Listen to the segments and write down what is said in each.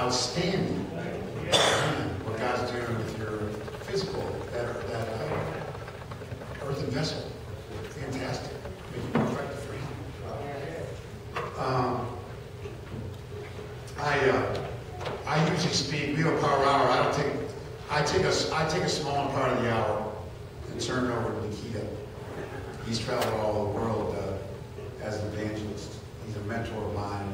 outstanding. What God's doing with your physical, that earthen vessel. Fantastic. Make you more effective for Him. I usually speak. We have a power hour. I take a small part of the hour and turn it over to Nikita. He's traveled all the world as an evangelist. He's a mentor of mine,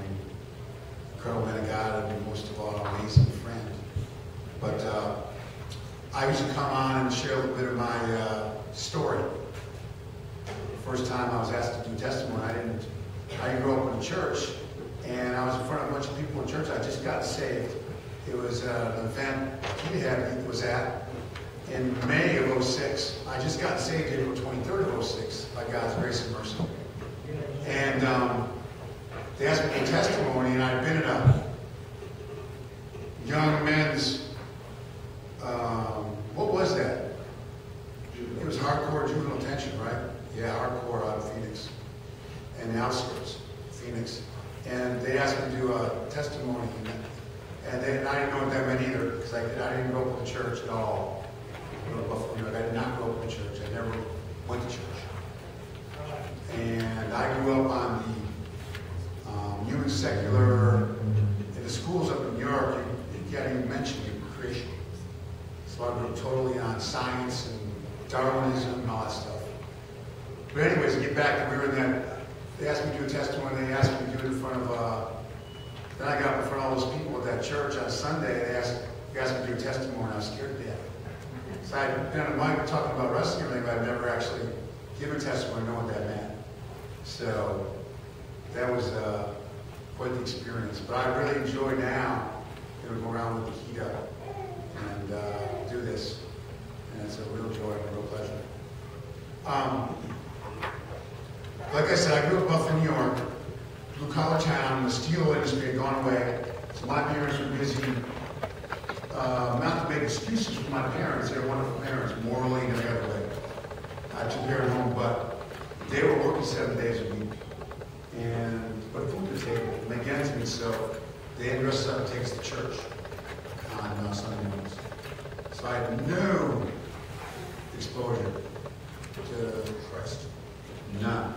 incredible man of God, and most of all, an amazing friend. But I usually come on and share a little bit of my story. The first time I was asked to do testimony, I grew up in a church, and I was in front of a bunch of people in church. I just got saved. It was an event he was at in May of 06. I just got saved April 23rd of 06 by God's grace and mercy. And they asked me to do testimony, and I'd been in a young men's, what was that? It was hardcore juvenile detention, right? Yeah, hardcore out of Phoenix. And the outskirts of Phoenix. And they asked me to do a testimony. And I didn't know what that meant either, because I didn't grow up in the church at all. I did not grow up in the church. I never went to church. And I grew up on the human secular, in the schools up in New York, you can't even mention creation. So I grew up totally on science and Darwinism and all that stuff. But anyways, to get back, we were in that, they asked me to do a testimony, they asked me to do it in front of, then I got up in front of all those people at that church on Sunday, they asked me to do a testimony, I was scared to death. So I'd been on a mic talking about wrestling and everything, but I'd never actually given a testimony, know what that meant. So that was quite the experience. But I really enjoy now, go around with Nikita and do this. And it's a real joy and a real pleasure. Like I said, I grew up in Buffalo, New York, blue-collar town. The steel industry had gone away. So my parents were busy, not to make excuses for my parents. They were wonderful parents, morally and every other way. I took care of home, but they were working 7 days a week and put food on the table, make ends meet, so they had dressed up and take us to church on Sunday mornings. So I had no exposure to Christ. None.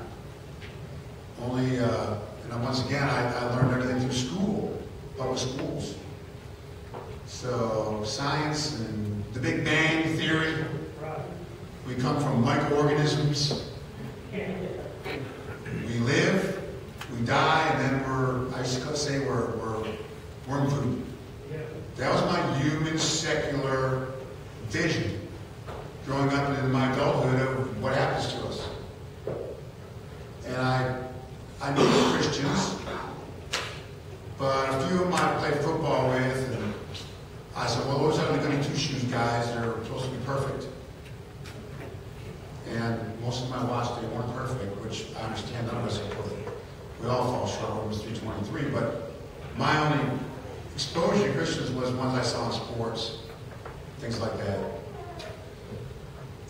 Only, and once again, I learned everything through school, public schools. So science and the Big Bang Theory. We come from microorganisms. We live, we die, and then I used to say we're worm food. That was my human secular vision growing up in my adulthood of what happens to us. And I knew the Christians, but a few of them I played football with, and I said, well, those are the goody two-shoes guys, they're supposed to be perfect. And most of them I watched, they weren't perfect, which I understand none of us are perfect. We all fall short of Romans 3:23, but my only exposure to Christians was ones I saw in sports, things like that,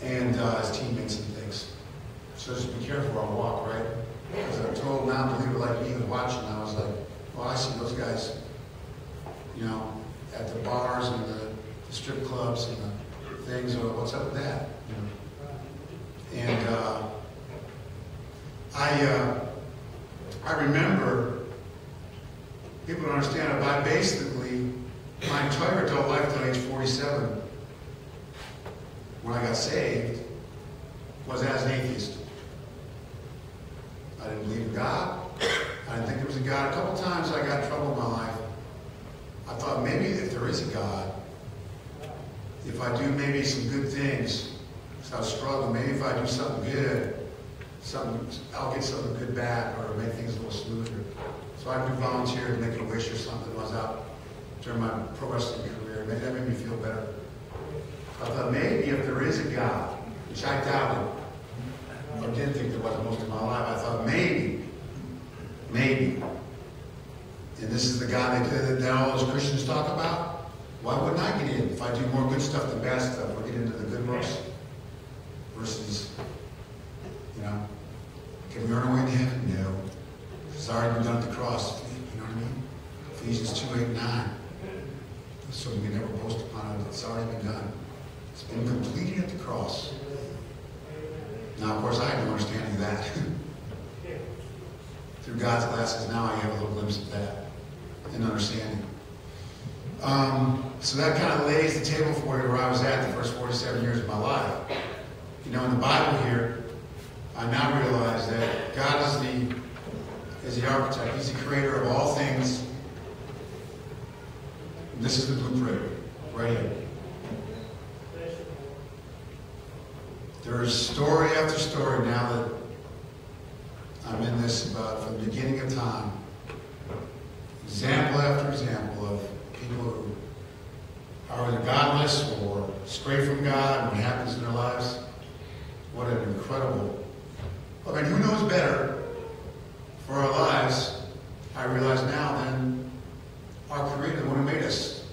and as teammates and things. So just be careful where I walk, right? Because a total non-believer like me was watching, and I was like, well, I see those guys, at the bars and the strip clubs and the things, or what's up with that? And I remember, people don't understand it, but I basically, my entire adult life till age 47, when I got saved, was as an atheist. I didn't believe in God. I didn't think there was a God. A couple times I got in trouble in my life. I thought maybe if there is a God, if I do maybe some good things, because I was struggling, maybe if I do something good, I'll get something good back, or make things a little smoother. So I could volunteer to make a wish or something when I was out during my pro wrestling career. Maybe that made me feel better. I thought maybe if there is a God, which I doubted, or didn't think there was most of my life, I thought maybe, and this is the God that all those Christians talk about, why wouldn't I get in if I do more good stuff than bad stuff, or get into the good works? Versus, can we earn our way to heaven? No. It's already been done at the cross. You know what I mean? Ephesians 2:8-9. so we can never boast upon it. It's already been done. It's been completed at the cross. Now, of course, I have no understanding of that. Through God's glasses, now I have a little glimpse of that and understanding. So that kind of lays the table for you where I was at the first 47 years of my life. You know, in the Bible here, I now realize that God is the architect. He's the creator of all things. And this is the blueprint right here. There's story after story now that I'm in this about from the beginning of time. Example after example of people who are either godless or stray from God and what happens in their lives. What an incredible... I mean, who knows better for our lives, I realize now, than our Creator, the one who made us.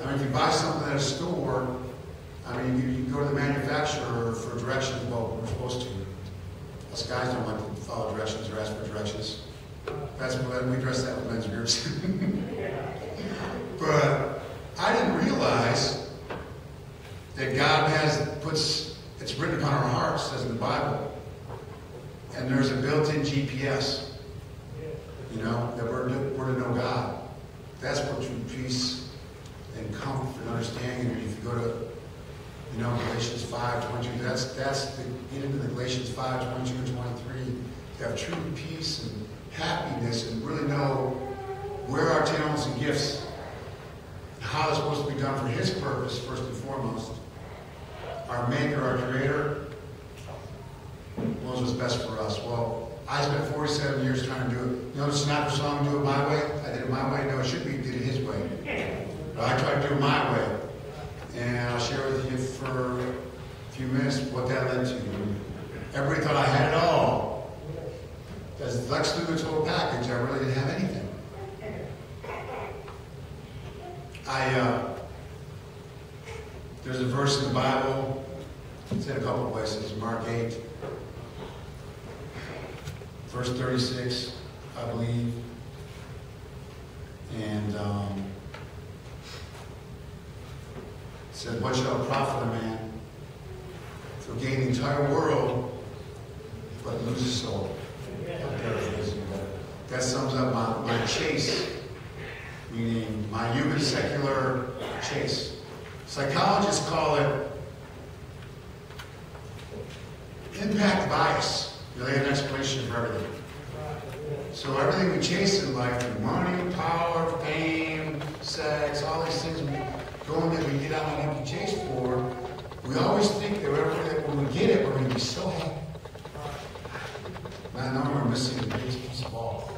I mean, if you buy something at a store, I mean, you go to the manufacturer for directions. Well, we're supposed to. Us guys don't like to follow directions or ask for directions. That's when we dress that with men's groups. But I didn't realize that God it's written upon our hearts, as in the Bible. And there's a built-in GPS, you know, that we're to know God. That's what true peace and comfort and understanding. And if you go to, you know, Galatians 5:22, get into the Galatians 5:22 and 23. To have true peace and happiness and really know where our talents and gifts, how it's supposed to be done for His purpose, first and foremost. Our Maker, our Creator, knows what's best for us. Well, I spent 47 years trying to do it. You know the Sinatra song, Do It My Way? I did it my way. No, it should be did it His way. But I tried to do it my way. And I'll share with you for a few minutes what that led to. Everybody thought I had it all. As Lex Luger told package, I really didn't have anything. There's a verse in the Bible, it's in a couple of places, Mark 8, verse 36, I believe. And it says, what shall it profit a man to gain the entire world but lose his soul? That sums up my chase, meaning my human secular chase. Psychologists call it impact bias. They have an explanation for everything. So everything we chase in life, money, power, fame, sex, all these things we go in that we get out and have to chase for, we always think that when we get it, we're going to be so happy. I know we're missing the biggest piece of all.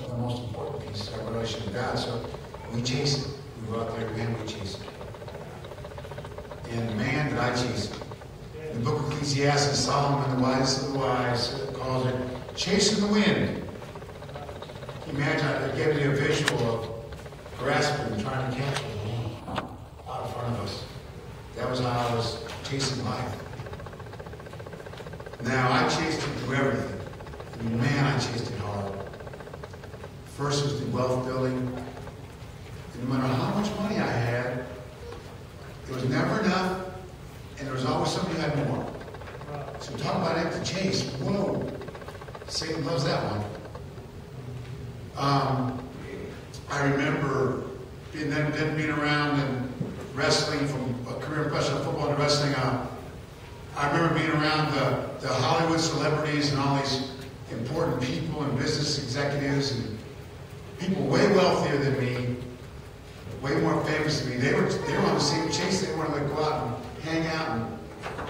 The most important piece of our relation to God. So we chase it. We go out there, man, we chase it. And man, did I chase it. In the book of Ecclesiastes, Solomon, the wisest of the wise, calls it chasing the wind. Can you imagine? It gave me a visual of grasping and trying to catch the wind out in front of us. That was how I was chasing life. Now, I chased it through everything. I mean, man, I chased it hard. First was the wealth building. And no matter how much money I had, it was never enough, and there was always somebody who had more. So talk about empty chase. Whoa. Satan loves that one. I remember being around and wrestling, from a career in professional football to wrestling. I remember being around the Hollywood celebrities and all these important people and business executives and people way wealthier than me, way more famous than me. They were on the same chase. They wanted to go out and hang out and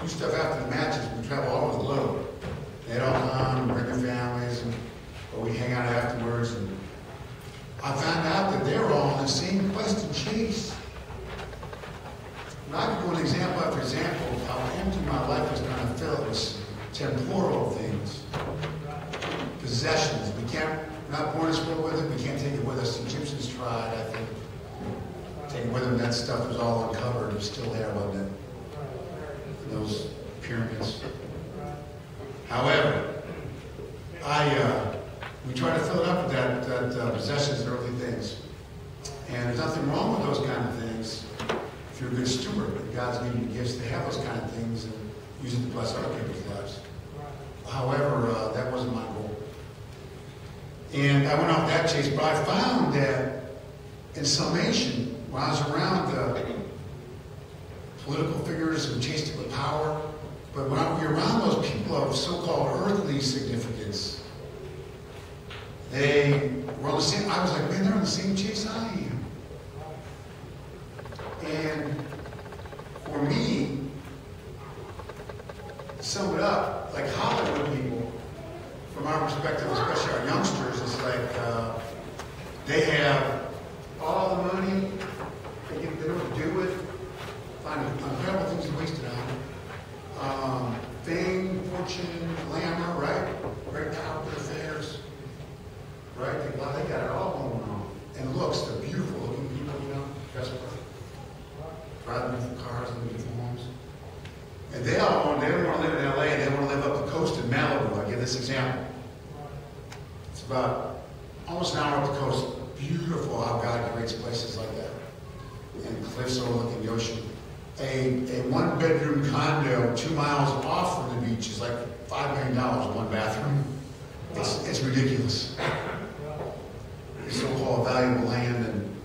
do stuff after the matches. We travel all over the globe. They'd all come and bring their families, or we'd hang out afterwards. And I found out that they were all on the same quest and chase. And I could go an example after example of how empty my life was going to fill. It was temporal things, possessions. We're not born this world with it. We can't take it with us. The Egyptians tried, I think, take it with them. That stuff was all uncovered. It was still there, wasn't it? Those pyramids. However, we try to fill it up with that possessions and earthly things. And there's nothing wrong with those kind of things if you're a good steward. God's given you gifts to have those kind of things and use it to bless other people's lives. However, that wasn't my goal. And I went off that chase, but I found that in summation, when I was around political figures who chased it with power, but when you're around those people of so-called earthly significance, they were on the same, I was like, man, they're on the same chase I am. And for me, to sum it up, like Hollywood people, from our perspective, especially our youngsters, it's like they have all the money, they know what to do with, find incredible things to waste it on. Fame, fortune, glamour, right? Great corporate affairs, right? They got it all going on. And looks, they're beautiful looking people, you know, dressed driving beautiful cars and beautiful homes. And they don't want to live in LA, they want to live up the coast in Malibu. I give this example. It's about almost an hour up the coast. Beautiful how God creates places like that. And cliffs overlooking the ocean. A one-bedroom condo 2 miles off from the beach is like $5 million, one bathroom. It's ridiculous. It's so-called valuable land, and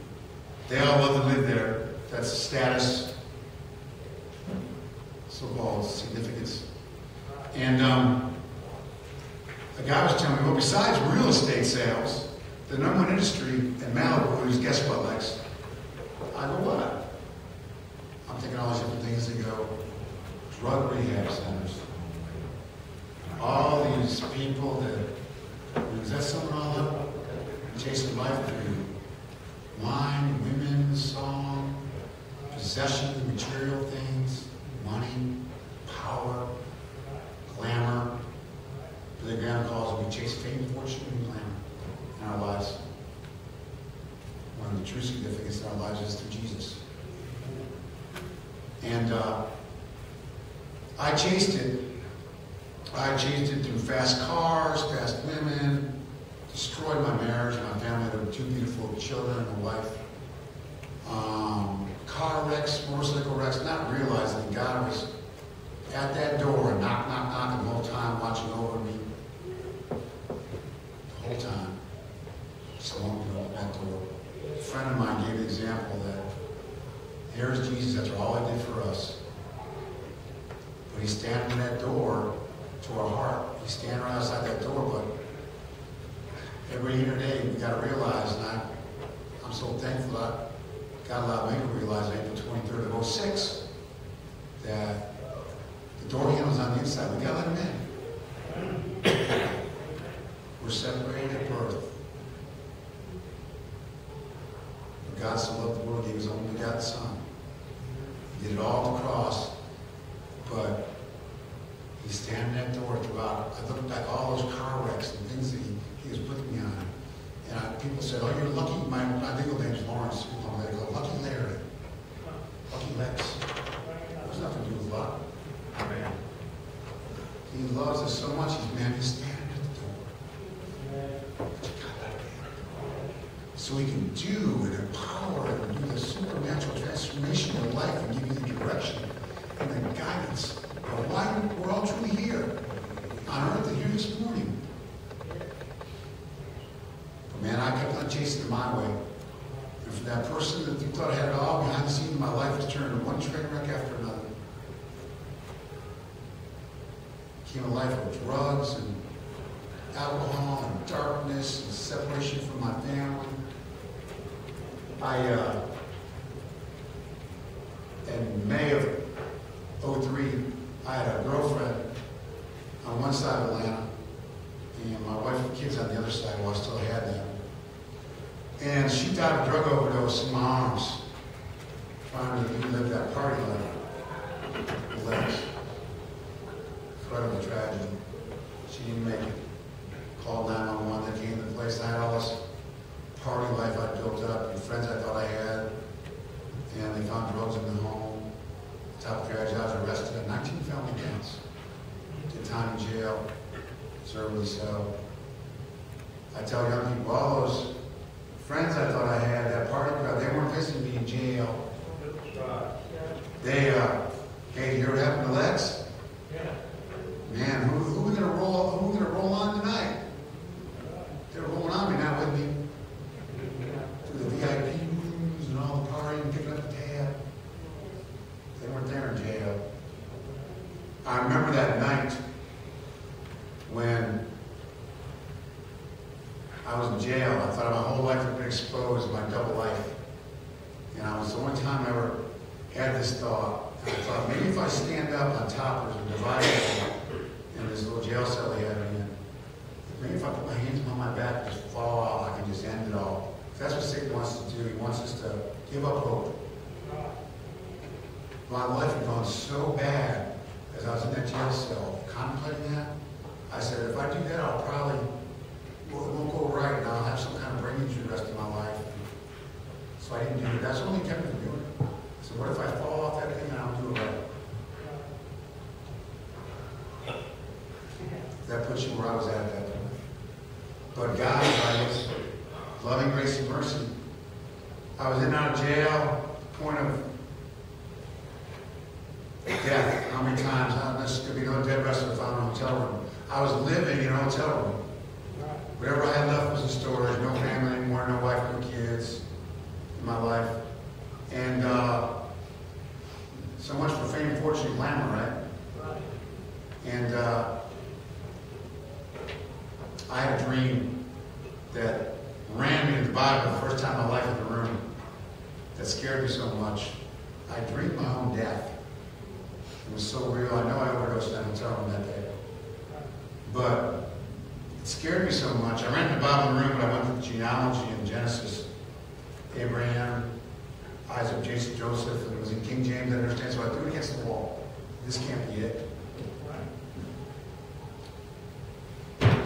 they all love to live there. That's status, so-called significance. And the guy was telling me, well, besides real estate sales, the number one industry in Malibu is, guess what, Lex? I go, what? I'm thinking all these different things that go, drug rehab centers. All these people that, is that summing all up? Chasing life through wine, women, song, possessions, material things, money, power, glamour. Billy Graham calls it, we chase fame, fortune, and glamour in our lives. One of the true significance in our lives is through Jesus. And I chased it. I chased it through fast cars, fast women, destroyed my marriage, my family. There were 2 beautiful children and a wife. Car wrecks, motorcycle wrecks, not realizing God was at that door and knock, knock, knock the whole time, watching over me. The whole time. Someone would open that door. A friend of mine gave the example that here's Jesus after all he did for us. But he's standing in that door to our heart. He's standing right outside that door, but every day we got to realize, and I'm so thankful that God allowed me to realize April 23rd of 06 that the door handle's on the inside. We got to let him in. We're separated at birth. But God so loved the world, he gave his only begotten Son. He did it all at the cross, but he's standing at that door throughout. I looked back all those car wrecks and things that he was putting me on. And people said, oh, you're lucky. My legal name's Lawrence. They go, lucky Larry. Lucky Lex. There's nothing to do with luck. Amen. He loves us so much, he's standing at the door. So he can do and empower and do the supernatural transformation of life and give you the direction and the guidance of why we're all truly here on earth and here this morning. But man, I kept on chasing it my way. And for that person that thought I had it all behind the scenes, my life was turned to one train wreck after another. It became a life of drugs and alcohol and darkness and separation from my family. In May of 03, I had a girlfriend on one side of Atlanta, and my wife and kids on the other side, while I still had them. And she died of drug overdose in my arms, trying to relive that party life. Lex. Incredible tragedy. She didn't make it. Called 911, they came to the place. I had all this party life I built up and friends I thought I had, and they found drugs in the home. Top tragedy, I was arrested on 19 felony counts. Did time in jail, deservedly so. I tell young people, all those friends I thought I had, that party crowd, they weren't visiting me in jail. They, hey, you ever happened to Lex? Man, who we gonna roll on tonight? They're rolling on me now with me. To the VIP rooms and all the partying, picking up the tab. They weren't there in jail. I remember that night when I was in jail. I thought my whole life had been exposed, my double life. And it was the only time I ever had this thought. And I thought, maybe if I stand up on top, there's a divider in this little jail cell they had me in. Maybe if I put my hands on my back and just fall out, I can just end it all. That's what Satan wants to do. He wants us to give up hope. My life had gone so bad as I was in that jail cell, contemplating that. I said, if I do that, I'll probably, well, it won't go right, and I'll have some kind of brain injury the rest of my life. So I didn't do it. That's what only kept me from doing it. So what if I fall off that thing and I don't do it right? That puts you where I was at that point. But God, by His loving grace and mercy, I was in and out of jail, point of death. How many times? There's going to be no dead wrestler found in a hotel room. I was living in a hotel room. Whatever I had left was in storage. No family anymore, no wife, no kids in my life. And so much for fame, fortune, glamour, right? And I had a dream that ran me to the bottom the first time in my life in the room that scared me so much. I dreamed my own death. It was so real. I know I overdosed in that hotel room that day. But it scared me so much. I ran to the bottom of the room, but I went to the genealogy in Genesis. Abraham, Isaac, Jacob, Joseph, and it was in King James, I understand, so I threw it against the wall. This can't be it.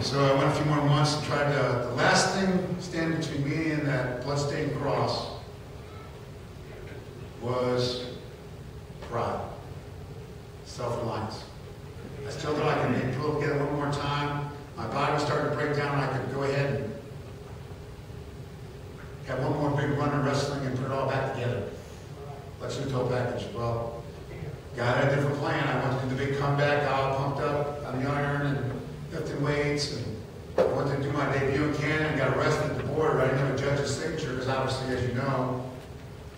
So I went a few more months and tried to, the last thing standing between me and that bloodstained cross was pride, self-reliance. I still thought I could pull it together one more time. My body was starting to break down, and I could go ahead and have one more big run of wrestling and put it all back together. Lex Luger package. Well, God had a different plan. I went to do the big comeback, all pumped up on the iron and lifting weights, and I went to do my debut in Canada and got arrested at the border. I didn't have a judge's signature because obviously, as you know,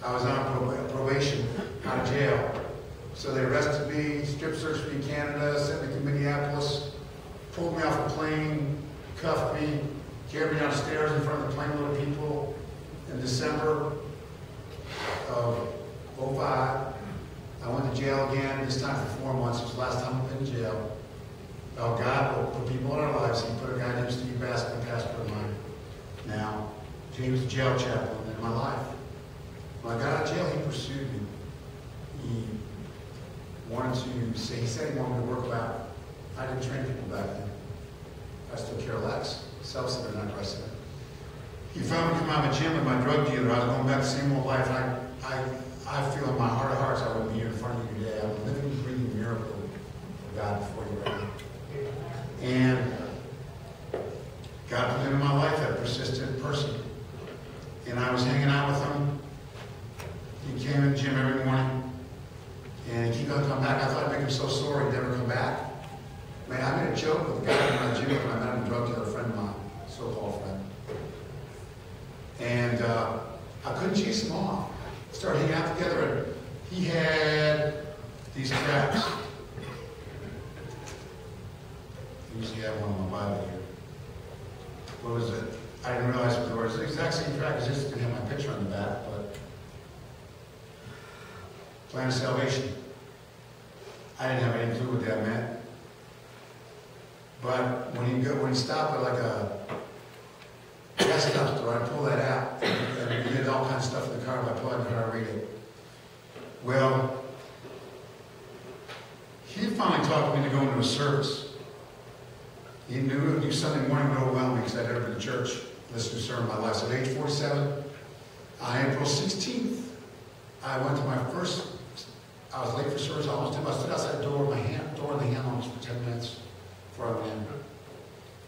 I was on probation out of jail. So they arrested me, strip searched me in Canada, sent me to Minneapolis, pulled me off a plane, cuffed me, carried me downstairs in front of the plane load of people in December of 2005. I went to jail again, this time for 4 months. It was the last time I've been in jail. Oh, God will put people in our lives. He put a guy named Steve Baskin, a pastor of mine. Now, James, the jail chaplain in my life. When I got out of jail, he pursued me. He wanted to say, he said he wanted to work about. I didn't train people back then. I still care less. Self-centered, not Christ-centered. He found me come out of a gym with my drug dealer. I was going back to the same old life. I feel in my heart of hearts I wouldn't be here in front of you today. I'm a living, breathing miracle of God before you right now. And God put into my life that persistent person. And I was hanging out with him. He came in the gym every morning. And he couldn't come back. I thought I'd make him so sore he'd never come back. Man, I made a joke with the guy in my gym when I met him, a drug dealer, a friend of mine, so-called friend. And I couldn't chase him off. Started hanging out together, and he had these traps. I usually have one on my Bible here. What was it? I didn't realize what they were. It's the exact same trap. It just didn't have my picture on the back, but plan of salvation. I didn't have any clue what that meant. But when he stopped at like a gas stop store, I pulled that out. And he had all kinds of stuff in the car. If I pull it in the car, I read it. Well, he finally talked me into going to a service. He knew Sunday morning would overwhelm me because I'd never been to church, listened to a sermon in my life. So at age 47, on April 16th, I went to my first, I was late for service, I almost did. I stood outside the door, my door in the hand almost for 10 minutes before I went in.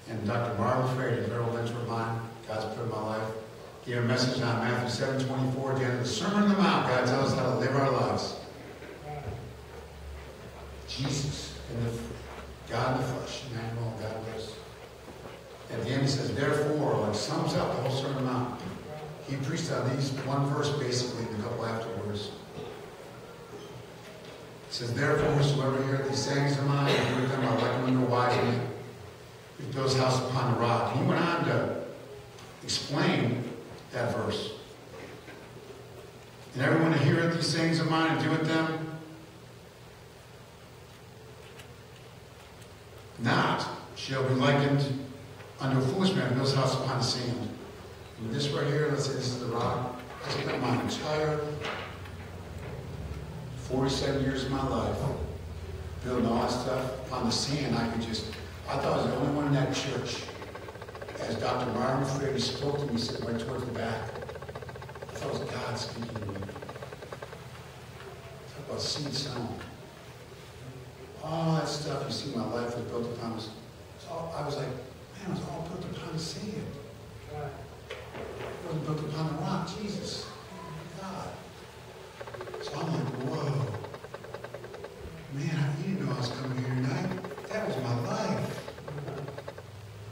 And Dr. Marlon Frady, a very old mentor of mine, God's put in my life, Gave a message on Matthew 7:24 at the end of the Sermon on the Mount. God tells us how to live our lives. Jesus, God in the flesh, Emmanuel, God with us. At the end he says, therefore, like sums up the whole Sermon on the Mount. He preached on these one verse basically and a couple afterwards. It says, therefore, whosoever heareth these sayings of mine and doeth them, I liken unto a wise man who builds his house upon the rock. And he went on to explain that verse. And everyone that heareth these sayings of mine and doeth them, not shall be likened unto a foolish man who builds his house upon the sand. And this right here, let's say this is the rock. I spent my entire 47 years of my life building all that stuff upon the sand. I thought I was the only one in that church. As Dr. Martin Frady spoke to me, sitting right towards the back, I thought it was God speaking to me. Talk about seed sown. All that stuff you see in my life was built upon this. I was like, man, it was all built upon the sand. It wasn't built upon the rock, Jesus. God. So I'm like, whoa. Man, you didn't know I was coming here tonight. That was my life.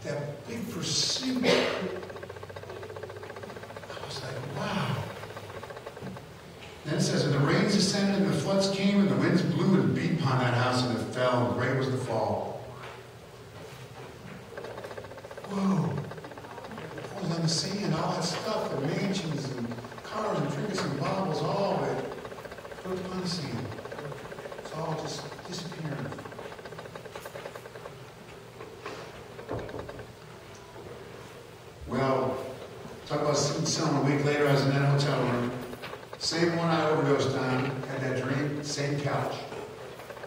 That big pursuit. I was like, wow. Then it says, and the rains descended, and the floods came, and the winds blew and beat upon that house, and it fell, and great was the fall. Whoa. I was on the sand, all that stuff, the mansions, and cars, and trinkets, and baubles, all of it, built upon the sand. It's all just disappearing. Well, talk about seed sowing. A week later, I was in that hotel room. Same one I overdosed on. Had that dream. Same couch.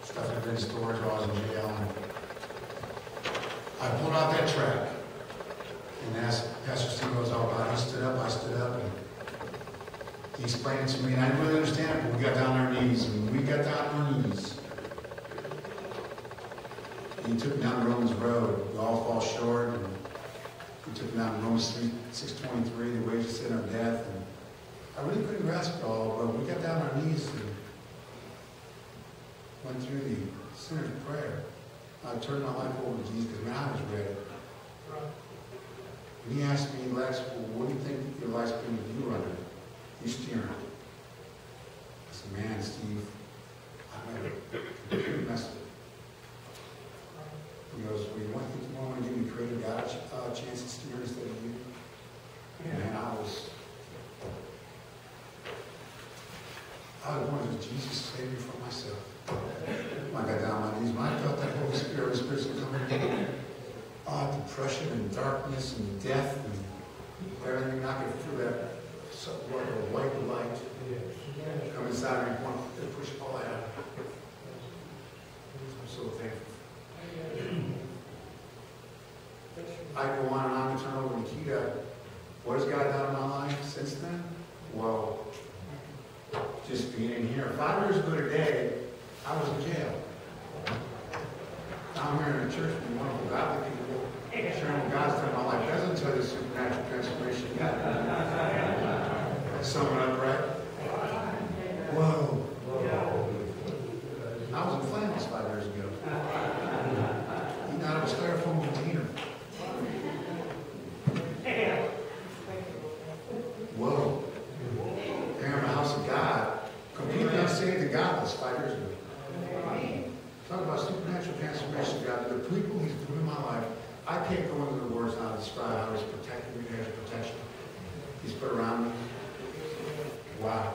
Stuff had been storage while I was in jail. I pulled out that track and asked Pastor Steve what it was all about. He stood up. I stood up. And he explained it to me. And I didn't really understand it, but we got down on our knees. And when we got down on our knees, he took me down Romans Road. We all fall short. And we took me down Romans 6:23, the wages of sin are death. And I really couldn't grasp it all, but we got down on our knees and went through the sinner's prayer. I turned my life over to Jesus because I was ready. And he asked me, Lex, well, what do you think your life's been with you running? You steering. I said, man, Steve, I made a mess of it. He goes, well, you want to give me creative God a chance to steer instead of you? And I was wanted Jesus to save me from myself. When I got down on my knees, when I felt that Holy Spirit coming in, depression and darkness and death and everything knocking through that like a white light come inside me and push all that out. I'm so thankful. I go on and on and turn over to Nikita. What has God done in my life since then? Well, just being in here. 5 years ago today, I was in jail. Now I'm here in a church with wonderful godly people, sharing what God's done in my life. That doesn't tell you supernatural transformation yet. Sum it up, right? Whoa. I was in flames 5 years ago. Eating out of a styrofoam container. Whoa. Here in the house of God, completely unsaved and godless 5 years ago. Talk about supernatural transformation, God. The people He's put in my life, I can't go into the words now to describe how He's protected me, His protection He's put around me. Wow.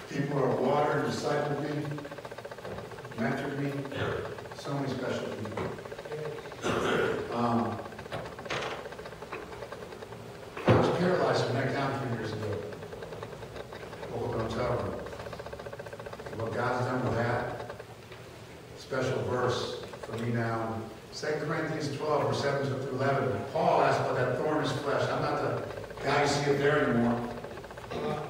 People who are watered and discipled me, mentored me. So many special people. I was paralyzed from neck down 3 years ago. Old hotel room. What God's done with that. Special verse for me now. 2 Corinthians 12, verse 7 through 11. Paul asked about that thorn in his flesh. I'm not the guy you see up there anymore.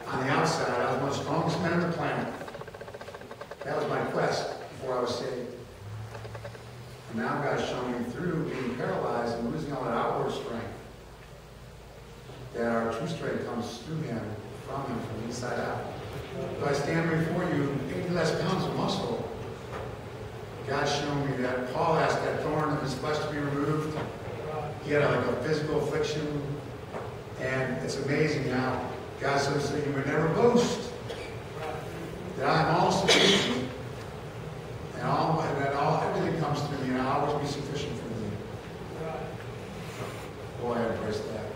On the outside, I was one of the strongest men on the planet. That was my quest before I was saved. And now God's showing me through being paralyzed and losing all that outward strength. that our true strength comes through him, from him, from the inside out. So I stand before you, 80 less pounds of muscle. God showed me that Paul asked that thorn of his flesh to be removed. He had like a physical affliction. And it's amazing how God says that you would never boast. That I am all sufficient. And everything comes through me, and I'll always be sufficient for me. Boy, I embrace that.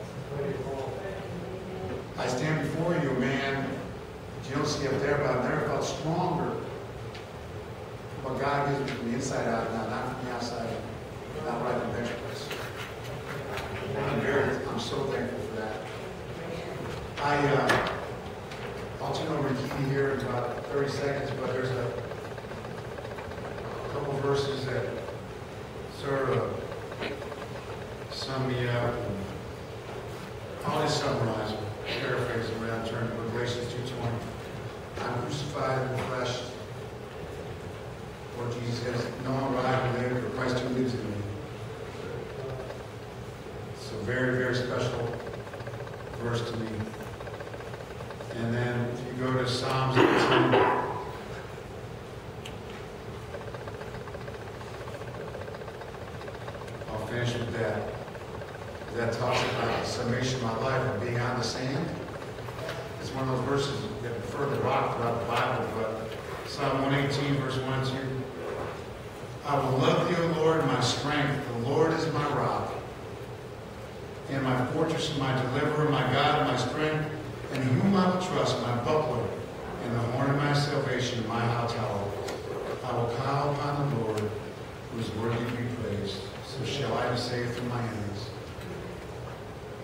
I stand before you, man. You don't see up there, but I've never felt stronger. What God gives me from the inside out now, not from the outside, not what I can bench press. I'm so thankful for that. I'll turn over to Keith here in about 30 seconds, but there's a couple verses that sort of sum me up. I'll just summarize, paraphrase it around, turn to Galatians 2:20. I'm crucified in the flesh. Lord Jesus says, no longer I who live, but Christ who lives in me. It's a very, very special verse to me. And then if you go to Psalms 18, I'll finish with that. That talks about the summation of my life of being on the sand. It's one of those verses that refer to rock throughout the Bible, but Psalm 118, verse 1 and 2. I will love thee, O Lord, my strength. The Lord is my rock, and my fortress and my deliverer, my God and my strength, and in whom I will trust, my buckler, and the horn of my salvation, my high tower. I will call upon the Lord, who is worthy to be praised. So shall I be saved from my enemies.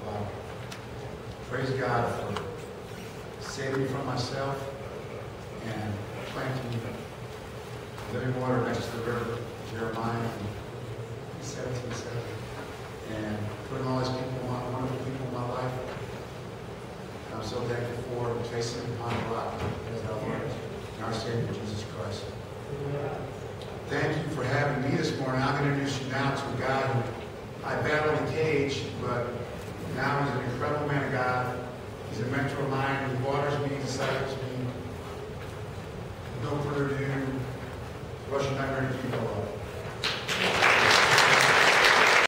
Wow. Praise God for saving me from myself and planting living water next to the river, Jeremiah 17:7, and putting all these people, wonderful people in my life. I'm so thankful for placing upon the rock as our Lord and our Savior, Jesus Christ. Thank you for having me this morning. I'm going to introduce you now to a guy who I battled in a cage, but now he's an incredible man of God. He's a mentor of mine. He waters me, disciples me. No further ado, Russian Nightmare to keep